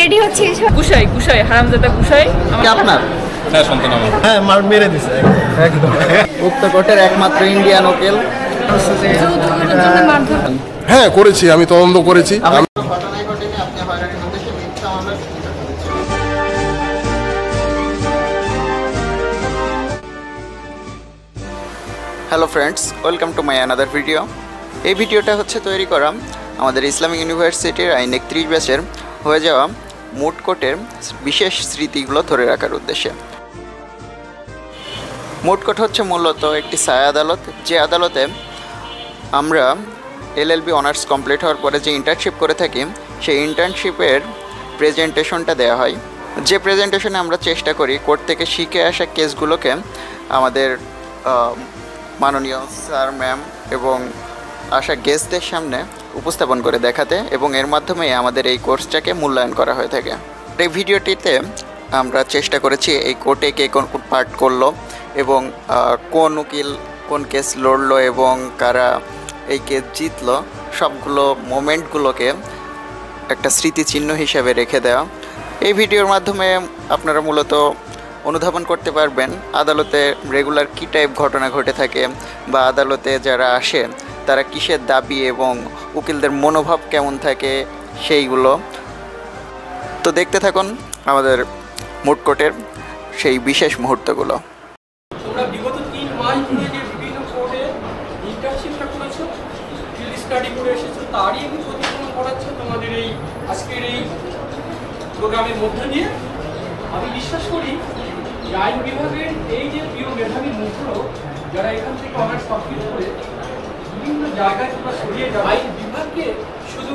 Ready হচ্ছি। কুশাই কুশাই হারামজাদা কুশাই কি আপনার? হ্যাঁ সন্তান আমার। হ্যাঁ মার মেরে দিছে একদম। উক্ত কোর্টের একমাত্র ইন্ডিয়ান ওকিল। হ্যাঁ করেছি, আমি তদন্ত করেছি। ঘটনায় ঘটেনি, আপনি হয়রানির উদ্দেশ্যে মিথ্যা মামলা সৃষ্টি করেছেন। Hello friends, welcome to my another video. এই ভিডিওটা হচ্ছে তৈরি করা আমাদের ইসলামিক ইউনিভার্সিটির আইন 31 ব্যাচের হয়ে যাওয়া মুড কোর্টের বিশেষ স্মৃতিগুলো ধরে রাখার উদ্দেশ্যে। মুড কোর্ট হচ্ছে মূলত একটি ছায়া আদালত, যে আদালতে আমরা LLB অনার্স কমপ্লিট হওয়ার পরে যে ইন্টার্নশিপ করে থাকি, সেই ইন্টার্নশিপের প্রেজেন্টেশনটা দেওয়া হয়। যে প্রেজেন্টেশনে আমরা চেষ্টা করি কোর্ট থেকে শিখে আসা কেসগুলোকে আমাদের মাননীয় স্যার ম্যাম এবং আসা গেস্টদের সামনে উপস্থাপন করে দেখাতে, এবং এর মাধ্যমে আমাদের এই কোর্সটাকে মূল্যায়ন করা হয়ে থাকে। এই ভিডিওটিতে আমরা চেষ্টা করেছি এই কোর্টে কে কোন পার্ট করলো এবং কোন উকিল কোন কেস লড়লো এবং কারা এই কেস জিতলো, সবগুলো মোমেন্টগুলোকে একটা স্মৃতিচিহ্ন হিসেবে রেখে দেওয়া। এই ভিডিওর মাধ্যমে আপনারা মূলত অনুধাবন করতে পারবেন আদালতে রেগুলার কী টাইপ ঘটনা ঘটে থাকে, বা আদালতে যারা আসে তারা কিসের দাবি এবং উকিলদের মনোভাব কেমন থাকে সেইগুলো। তো দেখতে থাকুন আমাদের মুড কোর্টের সেই বিশেষ মুহূর্তগুলো। তোমরা বিগত 3 মাস ধরে যে বিভিন্ন কোর্টে ইন্টার্নশিপটা করেছো, ফিল্ড স্টাডি করে এসেছো, তারই একটু প্রতিফলন করাচ্ছে তোমাদের এই আজকের এই প্রোগ্রামের মধ্যে দিয়ে। আমি বিশ্বাস করি যে আইন বিভাগের এই যে প্রিয় মেধাবী মুখগুলো যারা এখান থেকে অনার্স কমপ্লিট করে বিভিন্ন জায়গায় তোমরা সরিয়ে যাবে, আইন বিভাগকে শুধু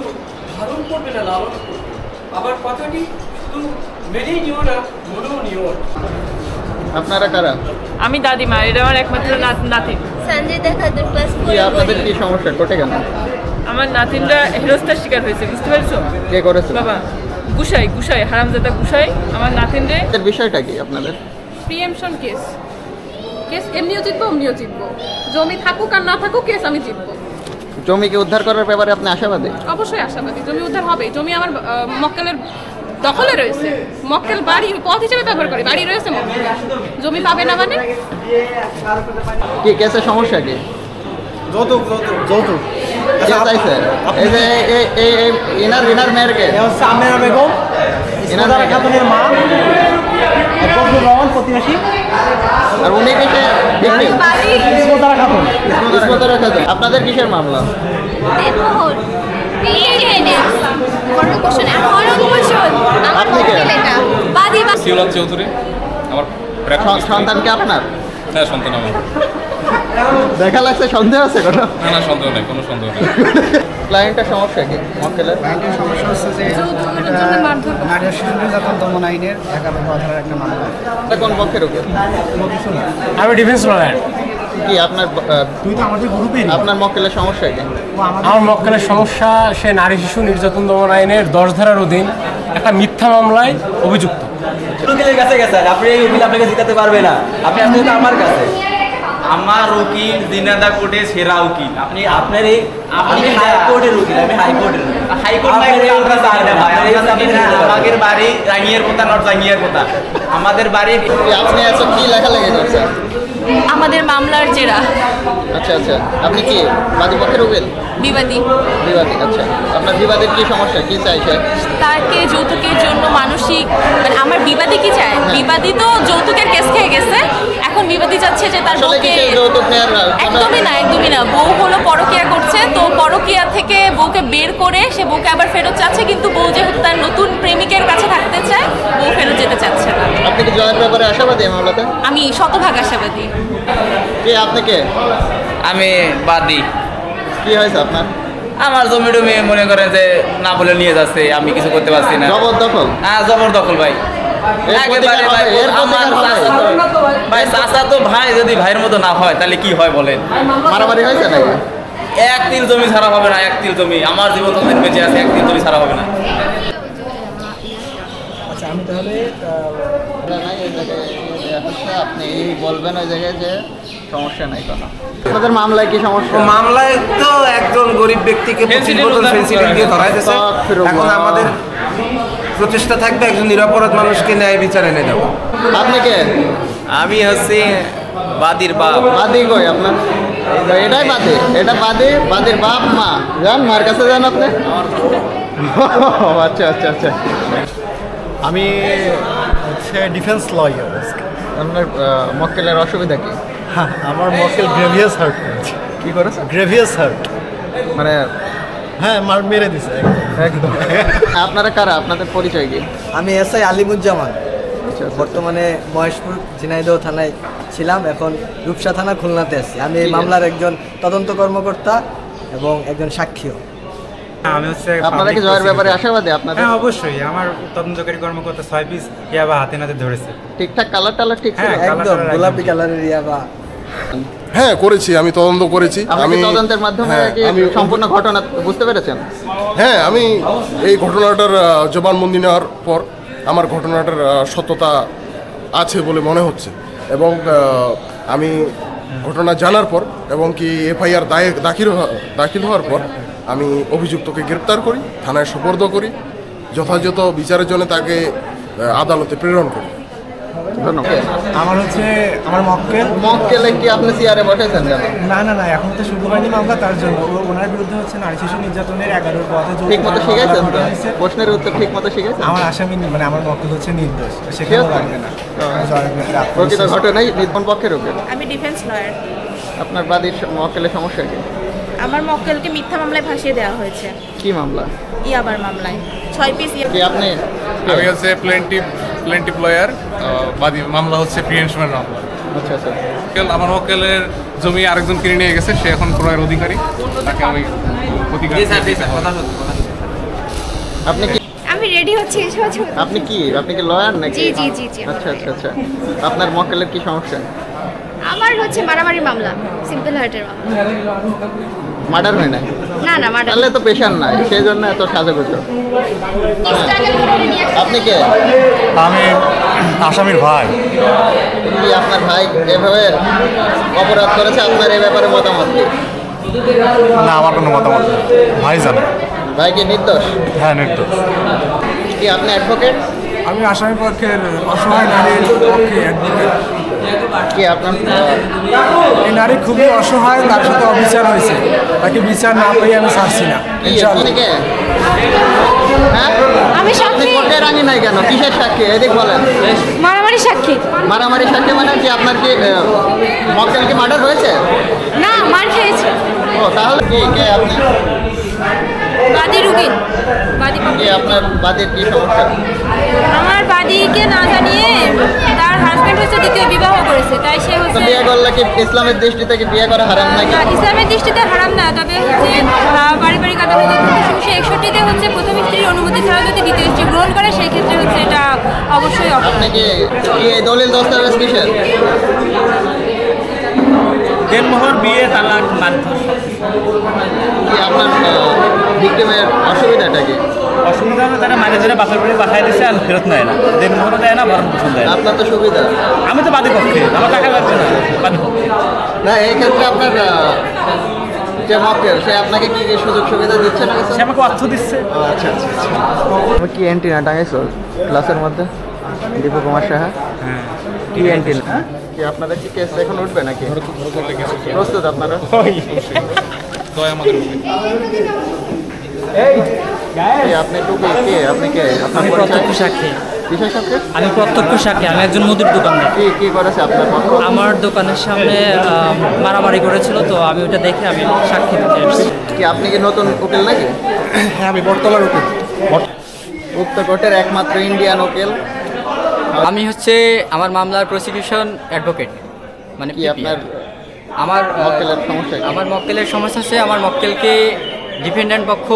ধারণ করবে না, লালন করবে। আবার কথাটি শুধু মেনেই নিও না, মনেও নিও না। আপনারা কারা? আমি দাদিমা, এটা আমার একমাত্র নাতিন। সঞ্জিদা খাতুন ক্লাস 4। আপনাদের কি সমস্যা কোর্টে কেন? আমার নাতিনরা হেরস্তার শিকার হয়েছে, বুঝতে পারছো? কে করেছে? বাবা কুশাই কুশাই হারামজাদা কুশাই আমার নাতিনরে। এর বিষয়টা কি আপনাদের? প্রিএমশন কেস এমনিও জিতবো, অমনিও জিতবো। জমি থাকুক আর না থাকুক, কেস আমি জিতবো। জমিকে উদ্ধার করার ব্যাপারে আপনি আশাবাদী? অবশ্যই আশাবাদী, জমি উদ্ধার হবে। জমি আমার মক্কেলের দখলে রয়েছে, মক্কেল বাড়ি পথ হিসেবে ব্যবহার করে, বাড়ি রয়েছে মক্কেল, জমি পাবে না মানে কি কেসের সমস্যা কি? যৌতুক যৌতুক কে চাইছে? এই যে ইনার মেয়েরকে আমেনা বেগম, ইসমাদারা খাতুনের মা, ফজলুর রহমান প্রতিবেশী, আর উনি কে? ইসমাদারা খাতুন। ইসমাদারা খাতুন। আপনাদের কিসের মামলা? সিউলাদ চৌধুরী। আমার সন্তানকে আপনার? হ্যাঁ সন্তান আমার। দেখা লাগছে সন্দেহ আছে কোনো? না না সন্দেহ নেই, কোনো সন্দেহ নেই। ক্লায়েন্টের সমস্যা কি? মক্কেলের সমস্যা হচ্ছে যে নারী শিশু নির্যাতন দমন আইনের 11 ধারার একটা মামলা। এটা কোন পক্ষের উকিল? আমি ডিফেন্স লয়ার। কি আপনার তুই তো আমাদের গ্রুপে? আপনার মক্কেলের সমস্যা কি? আমার মক্কেলের সমস্যা, সে নারী শিশু নির্যাতন দমন আইনের 10 ধারার অধীন একটা মিথ্যা মামলায় অভিযুক্ত। উকিলের কাছে গেছেন আপনি, এই উকিল আপনাকে জিতাতে পারবে না। আপনি আসলে তো আমার কাছে। আমার উকিল দিনাদা কোর্টে সেরা উকিল। আপনি আপনার এই আপনি হাইকোর্টের উকিল, আমি হাইকোর্টের। হাইকোর্ট আমাদের বাড়ি জাঙ্গিয়ার কথা, নট জাঙ্গিয়ার কথা। আমাদের বাড়ি। আপনি এত কি লেখালেখি করছেন? আমাদের মামলার জেরা। আচ্ছা আচ্ছা, আপনি কি বাদী পক্ষের উকিল? বিবাদী। বিবাদী, আচ্ছা। আপনার বিবাদের কি সমস্যা, কি চাইছে? তাকে যৌতুকের জন্য মানসিক, মানে আমার বিবাদী কি চায়? বিবাদী তো যৌতুকের কেস খেয়ে গেছে, এখন বিবাদী চাচ্ছে যে তার বউকে যৌতুক নেওয়ার। একদমই না। বউ হলো পরকীয়া করছে, তো পরকীয়া থেকে বউকে বের করে সে বউকে আবার ফেরত চাচ্ছে, কিন্তু বউ যেহেতু তার নতুন প্রেমিকের কাছে থাকতে চায়, বউ ফেরত যেতে চাচ্ছে না। আপনি কি জয়ের ব্যাপারে আশাবাদী মামলাতে? আমি শতভাগ আশাবাদী। কে আপনি? কে? আমি বাদী। কি হয়েছে আপনার? আমার জমি টমি মনে করেন যে না বলে নিয়ে যাচ্ছে, আমি কিছু করতে পারছি না। জবরদখল? হ্যাঁ জবরদখল ভাই। ভাই চাচা তো ভাই, যদি ভাইয়ের মতো না হয় তাহলে কি হয় বলেন? মারামারি হয়েছে নাকি? 1 তিল জমি ছাড়া হবে না, 1 তিল জমি। আমার জীবন যতদিন বেঁচে আছে 1 তিল জমি ছাড়া হবে না। আচ্ছা আমি তাহলে আপনি বলবেন ওই জায়গায় যে সমস্যা নাই কোনো। আপনাদের মামলায় কি সমস্যা? মামলায় তো একজন গরিব ব্যক্তিকে 25 বোতল ফেন্সিডিল দিয়ে ধরা হয়েছে। এখন আমাদের প্রচেষ্টা থাকবে একজন নিরপরাধ মানুষকে ন্যায় বিচার এনে দেওয়া। আপনি কে? আমি হচ্ছে বাদীর বাপ। বাদী কই আপনার? এটাই বাদী, এটা বাদী, বাদীর বাপ মা। যান মার কাছে যান আপনি। আচ্ছা আচ্ছা আচ্ছা। আমি হচ্ছে ডিফেন্স লয়ার। আপনার মক্কেলের অসুবিধা কি? আমার মক্কেল গ্রেভিয়াস হার্ট করেছে। কি করেছে? গ্রেভিয়াস হার্ট মানে হ্যাঁ মেরে দিছে একদম। আপনারা কারা? আপনাদের পরিচয় কি? আমি এসআই আলিমুজ্জামান, বর্তমানে মহেশপুর ঝিনাইদহ থানায় ছিলাম, এখন রূপসা থানা খুলনাতে আছি। আমি এই মামলার একজন তদন্ত কর্মকর্তা এবং একজন সাক্ষীও। আমি হচ্ছে আপনারা কি জয়ের ব্যাপারে আশাবাদী? আপনাদের? হ্যাঁ অবশ্যই, আমার তদন্তকারী কর্মকর্তা 6 পিস ইয়াবা হাতে নাতে ধরেছে। ঠিকঠাক কালার টালার ঠিক ছিল? একদম গোলাপি কালারের ইয়াবা। হ্যাঁ করেছি, আমি তদন্ত করেছি। আমি তদন্তের মাধ্যমে কি সম্পূর্ণ ঘটনা বুঝতে পেরেছেন? হ্যাঁ, আমি এই ঘটনাটার জবানবন্দি নেওয়ার পর আমার ঘটনাটার সত্যতা আছে বলে মনে হচ্ছে, এবং আমি ঘটনা জানার পর এবং কি এফআইআর দাখিল হওয়ার পর আমি অভিযুক্তকে গ্রেপ্তার করি, থানায় সোপর্দ করি, যথাযথ বিচারের জন্য তাকে আদালতে প্রেরণ করি। আমার হচ্ছে আমার মক্কেলে কি আপনি সিআরে বসেছেন? না না না, এখন তো শুরু হয়নি মামলা, তার জন্য ওনার বিরুদ্ধে হচ্ছে নারী শিশু নির্যাতনের 11 পথে ঠিক মতো শিখাইছেন? প্রশ্নের উত্তর ঠিক মতো শিখাইছেন? আমার আসামি মানে আমার মক্কেল হচ্ছে নির্দোষ, সেখানে লাগবে না। প্রকৃত ঘটনায় নির্দোষ পক্ষের উপর। আমি ডিফেন্স লয়ার। আপনার বাদীর মক্কেলের সমস্যা কি? আমার মক্কেলকে মিথ্যা মামলায় ভাসিয়ে দেওয়া হয়েছে। কি মামলা? ইয়াবার মামলায় 6 পিস। কি আপনি? আমি হচ্ছে প্লেন্টিভ লয়ার, বাদী মামলা হচ্ছে প্রিয়েনশনের মামলা। আচ্ছা আচ্ছা। আমার মক্কেলের জমি আরেকজন কিনে নিয়ে গেছে, সে এখন ক্রয়ের অধিকারী, তাকে আমি অধিকার। আপনি কি? আমি রেডি হচ্ছি। আপনি কি লয়ার নাকি? জি জি জি জি। আচ্ছা আচ্ছা আচ্ছা। আপনার মক্কেলের কি সমস্যা? আমার হচ্ছে মারামারি মামলা, সিম্পল হার্টের মামলা। মার্ডার হয় নাই? না না, মার্ডার। তাহলে তো পেশার নাই, সেই জন্য এত সাজুগুজু। আপনি কে? আমি আসামির ভাই। কি আপনার ভাই এভাবে অপরাধ করেছে? আপনার এই ব্যাপারে মতামত কি? না, আমার কোনো মতামত নেই, ভাই জানে। ভাই কি নির্দোষ? হ্যাঁ নির্দোষ। কি আপনি অ্যাডভোকেট? আমি আসামি পক্ষের অসহায় নারীর পক্ষে অ্যাডভোকেট। কি আপনার? এই নারী খুবই অসহায়, তার সাথে অবিচার হয়েছে, তাকে বিচার না পেয়ে আমি ছাড়ছি না। আমি সাক্ষী। কোর্টে রানি নাই কেন? কিসের সাক্ষী? এদিক বলেন। মারামারি সাক্ষী। মারামারি সাক্ষী মানে কি? আপনার কি মক্কেল কি মার্ডার হয়েছে? না, মার খেয়েছে। ও তাহলে কি কে আপনি? বাদীর উকিল। কি আপনার বাদীর কি সমস্যা? আমার বাদীকে না জানিয়ে তার হাজবেন্ড হচ্ছে দ্বিতীয় বিবাহ করেছে, তাই সে হচ্ছে বিয়ে করলে কি ইসলামের দৃষ্টিতে কি বিয়ে করা হারাম নাকি? ইসলামের দৃষ্টিতে হারাম না, তবে হচ্ছে পারিবারিক আদালতে 361 হচ্ছে প্রথম স্ত্রীর অনুমতি ছাড়া যদি দ্বিতীয় স্ত্রী গ্রহণ করে সেই ক্ষেত্রে হচ্ছে এটা অবশ্যই। আপনি কি এই দলিল দস্তাবেজ কিসের? দেনমোহর, বিয়ে, তালাক, মারধর। কি আপনার ভিক্টিমের অসুবিধাটা কি? অসুবিধা হলো তারা মাঝে ধরে বাপের বাড়ি পাঠাই দিচ্ছে আর ফেরত নেয় না, দেনমোহরও দেয় না, ভরণ পোষণ দেয় না। আপনার তো সুবিধা। আমি তো বাদী পক্ষে, আমার টাকা লাগবে না, বাদী পক্ষে। না, এই ক্ষেত্রে আপনার যে মক্কেল সে আপনাকে কি কি সুযোগ সুবিধা দিচ্ছে না? সে আমাকে অর্থ দিচ্ছে। আচ্ছা আচ্ছা আচ্ছা। তুমি কি অ্যান্টিনা টাঙাইছো ক্লাসের মধ্যে? দীপু কুমার সাহা। হ্যাঁ। কি অ্যান্টিনা? কি আপনাদের কি কেস এখন উঠবে নাকি? প্রস্তুত আপনারা? আমাদের আপনি টুপি কে? আপনি কে? আমি প্রত্যক্ষ সাক্ষী। কিসের সাক্ষী? আমি প্রত্যক্ষ সাক্ষী। আমি একজন মুদির দোকানদার। কি করেছে আপনার পক্ষ? আমার দোকানের সামনে মারামারি করেছিল, তো আমি ওটা দেখে আমি সাক্ষী দিতে এসেছি। কি আপনি কি নতুন উকিল নাকি? হ্যাঁ, আমি বটতলার উকিল। উক্ত কোর্টের একমাত্র ইন্ডিয়ান উকিল। আমি হচ্ছে আমার মামলার প্রসিকিউশন অ্যাডভোকেট। মানে কি আপনার আমার মক্কেলের সমস্যা? আমার মক্কেলের সমস্যা হচ্ছে আমার মক্কেলকে ডিফেন্ডেন্ট পক্ষ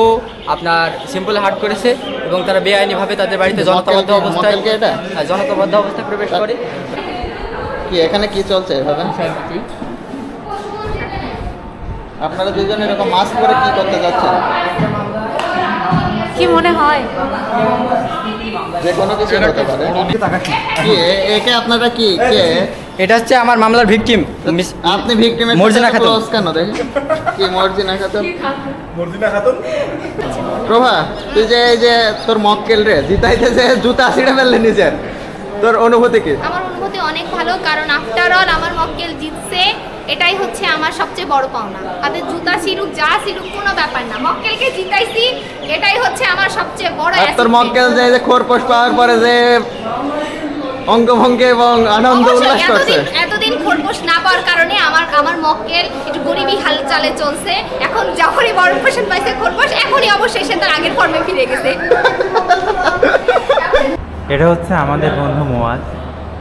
আপনার সিম্পল হার্ট করেছে এবং তারা বেআইনিভাবে তাদের বাড়িতে জনতাবদ্ধ অবস্থায় প্রবেশ করে। কি এখানে কি চলছে এভাবে? আপনারা দুজন এরকম মাস্ক পরে কি করতে যাচ্ছেন? কি মনে হয়? যে কোনো কিছু হতে পারে। কি একে আপনারা কি কে? এটা হচ্ছে আমার মামলার ভিকটিম। আপনি ভিকটিমের মর্জিনা খাতুন। কেন দেখেন? কি মর্জিনা খাতুন? মর্জিনা খাতুন। প্রভা, তুই যে এই যে তোর মক্কেল রে জিতাইতেছে জুতা ছিঁড়ে ফেললি নিজের, তোর অনুভূতি কি? আমার অনুভূতি অনেক ভালো, কারণ আফটার অল আমার মক্কেল জিতছে, এটাই হচ্ছে আমার সবচেয়ে বড় পাওনা। তাদের জুতা ছিড়ুক যা ছিড়ুক কোনো ব্যাপার না, মক্কেলকে জিতাইছি, এটাই হচ্ছে আমার সবচেয়ে বড়। তোর মক্কেল যে খোরপোশ পাওয়ার পরে যে অঙ্গভঙ্গি এবং আনন্দ উল্লাস করছে, এতদিন খোরপোশ না পাওয়ার কারণে আমার মক্কেল একটু গরিবী হাল চালে চলছে, এখন যখনই বড় পোষণ পাইছে খোরপোশ, এখনই অবশ্যই সে তার আগের ফর্মে ফিরে গেছে। এটা হচ্ছে আমাদের বন্ধু মোয়াজ।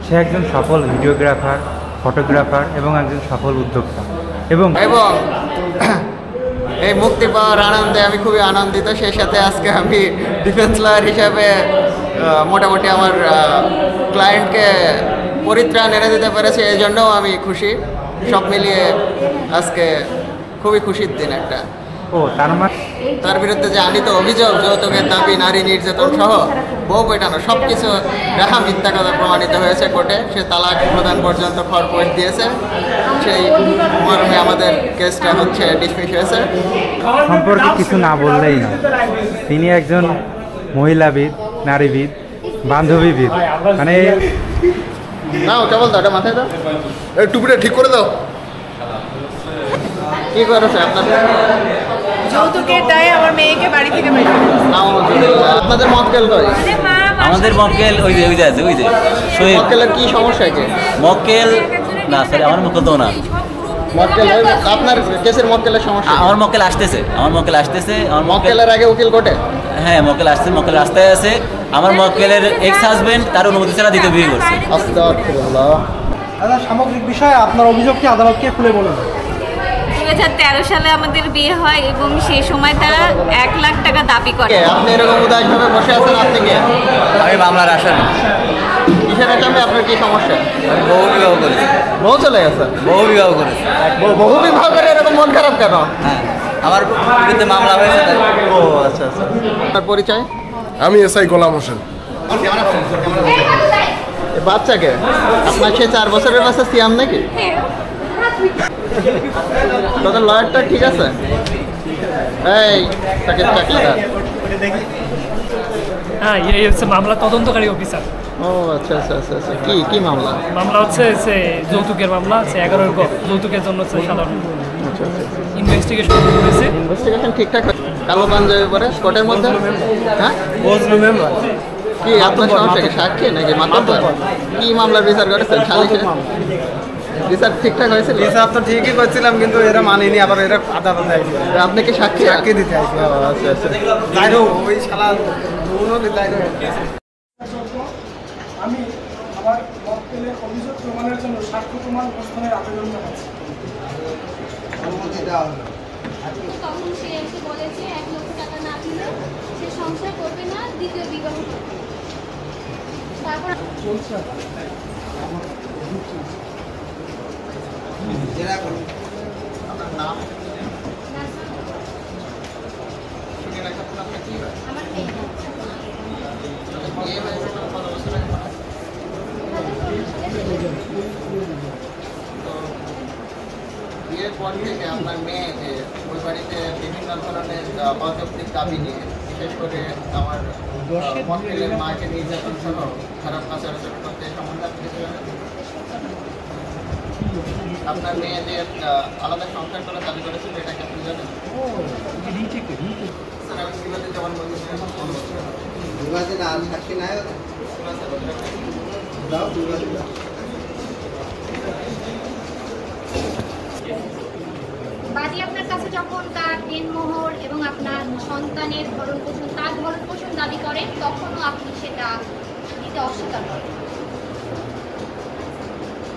সে একজন সফল ভিডিওগ্রাফার, ফটোগ্রাফার এবং একজন সফল উদ্যোক্তা এবং এই মুক্তি পাওয়ার আনন্দে আমি খুবই আনন্দিত। সেই সাথে আজকে আমি ডিফেন্স লয়ার হিসাবে মোটামুটি আমার ক্লায়েন্টকে পরিত্রাণ এনে দিতে পেরেছি, এই জন্যও আমি খুশি। সব মিলিয়ে আজকে খুবই খুশির দিন একটা। তার বিরুদ্ধে যে আনিত অভিযোগ, যৌতুকের দাবি, নারী নির্যাতন সহ বউ পেটানো, সব কিছু দেখা মিথ্যা কথা প্রমাণিত হয়েছে কোর্টে। সে তালাক প্রদান পর্যন্ত খরপোশ দিয়েছে, সেই মর্মে আমাদের কেসটা হচ্ছে ডিসমিস হয়েছে। সম্পর্কে কিছু না বললেই না, তিনি একজন মহিলাবিদ, নারীবিদ, বান্ধবীবিদ, মানে নাও কেবল দাও, মাথায় দাও, এই টুপিটা ঠিক করে দাও। কি করেছে আপনাদের? যৌতুকের দায়ে আমার মেয়েকে বাড়ি থেকে বের করে দিয়েছে। আপনাদের মক্কেল কই? আমাদের মক্কেল ওই যে আছে, ওই যে শহীদ। মক্কেলের কি সমস্যা? কি মক্কেল না স্যার, আমার মক্কেল তো না। মক্কেল আপনার কেসের মক্কেলের সমস্যা? আমার মক্কেল আসতেছে, আমার মক্কেল আসতেছে। আমার মক্কেলের আগে উকিল কোর্টে? হ্যাঁ, মক্কেল আসছে, মক্কেল রাস্তায় আছে। আমার মক্কেলের এক্স হাজবেন্ড তার অনুমতি ছাড়া দ্বিতীয় বিয়ে করছে। আস্তাগফিরুল্লাহ। দাদা, সামগ্রিক বিষয়ে আপনার অভিযোগটি আদালতকে খুলে বলুন। 2013 সালে আমাদের বিয়ে হয় এবং সেই সময় তারা 1 লাখ টাকা দাবি করে। আপনি এরকম উদাসভাবে বসে আছেন, আপনি কে? আমি মামলার আসামি। কিসের আসামি? আপনার কি সমস্যা? আমি বহু বিবাহ করেছি। বহু চলে গেছে? বহু বিবাহ করেছি। বহু বিবাহ করে এরকম মন খারাপ কেন? হ্যাঁ, আমার বিরুদ্ধে মামলা হয়েছে। ও আচ্ছা আচ্ছা। আপনার পরিচয়? আমি এসআই গোলাম হোসেন। বাচ্চাকে আপনার সে 4 বছরের বাচ্চা সিয়াম নাকি? তোদের লয়ারটা ঠিক আছে? এই তাকে চাকরিটা। হ্যাঁ, এই হচ্ছে মামলা তদন্তকারী অফিসার। ও আচ্ছা আচ্ছা আচ্ছা আচ্ছা। কি মামলা? মামলা হচ্ছে যে যৌতুকের মামলা আছে, 11 যৌতুকের জন্য হচ্ছে সাধারণ ইনভেস্টিগেশন করেছে। ইনভেস্টিগেশন ঠিকঠাক? কালো পাঞ্জাবি পরে কোর্টের মধ্যে? হ্যাঁ, কি আপনার সমস্যা? কি সাক্ষী নাকি মাতব্বর? কি মামলার বিচার করেছেন? সালিশে বিচার ঠিকঠাক হয়েছিল? বিচার তো ঠিকই করছিলাম, কিন্তু এরা মানেনি, আবার এরা আদালতে আইছে। আপনি কি সাক্ষী দিতে আইছে? আচ্ছা আচ্ছা। যাই হোক, ওই শালা দুনো দিতে আমি আমার মক্কেলের অভিযোগ প্রমাণের জন্য সাক্ষ্য প্রমাণ উপস্থানের আবেদন জানাচ্ছি। তখন সে এসে বলেছে 1 লক্ষ টাকা না দিলে সে সংসার করবে না, দ্বিতীয় বিবাহ করবে। তারপর চলছে আপনার নাম? আমার মেয়ে বিয়ে হয়েছে কত বছর আগে? বিয়ের পর থেকে আপনার মেয়ে যে ওই বাড়িতে বিভিন্ন ধরনের অযৌক্তিক দাবি নিয়ে, বিশেষ করে আমার মক্কেলের মাকে নির্যাতন সহ খারাপ আচরণ করতে সম্বন্ধে আপনি কিছু জানেন? আপনার মেয়ে যে আলাদা সংসার করা চালু করেছিল, এটা কি আপনি জানেন? স্যার, আমি বিবাদে যেমন বলছিলাম বাদী আপনার কাছে যখন তার দেনমোহর এবং আপনার সন্তানের ভরণ পোষণ, তার ভরণ পোষণ দাবি করেন, তখনও আপনি সেটা দিতে অস্বীকার করেন।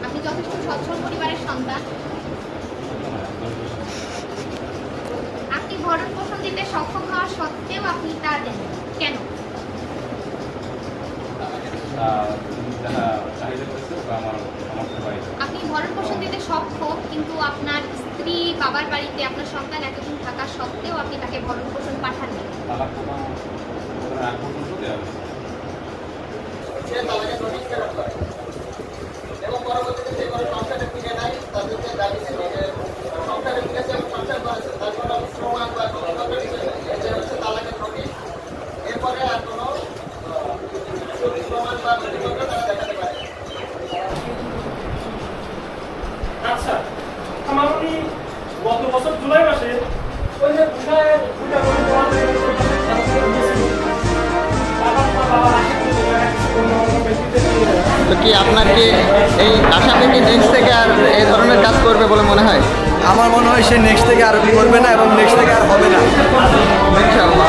আপনি যথেষ্ট সচ্ছল পরিবারের সন্তান, আপনি ভরণ পোষণ দিতে সক্ষম হওয়া সত্ত্বেও আপনি তা দেন কেন? আপনি ভরণ পোষণ দিতে সক্ষম, কিন্তু আপনার স্ত্রী বাবার বাড়িতে আপনার সন্তান এতদিন থাকা সত্ত্বেও আপনি তাকে ভরণ পোষণ পাঠাননি। এবং পরবর্তীতে সে কোনো সংসারে ফিরে নাই, তাদের যে দাবি ছিল যে সংসারে ফিরেছে এবং সংসার করেছে, তার কোনো প্রমাণ বা তো কি আপনার কি এই আসামি কি নেক্সট থেকে আর এই ধরনের কাজ করবে বলে মনে হয়? আমার মনে হয় সে নেক্সট থেকে আর করবে না এবং নেক্সট থেকে আর হবে না ইনশাআল্লাহ।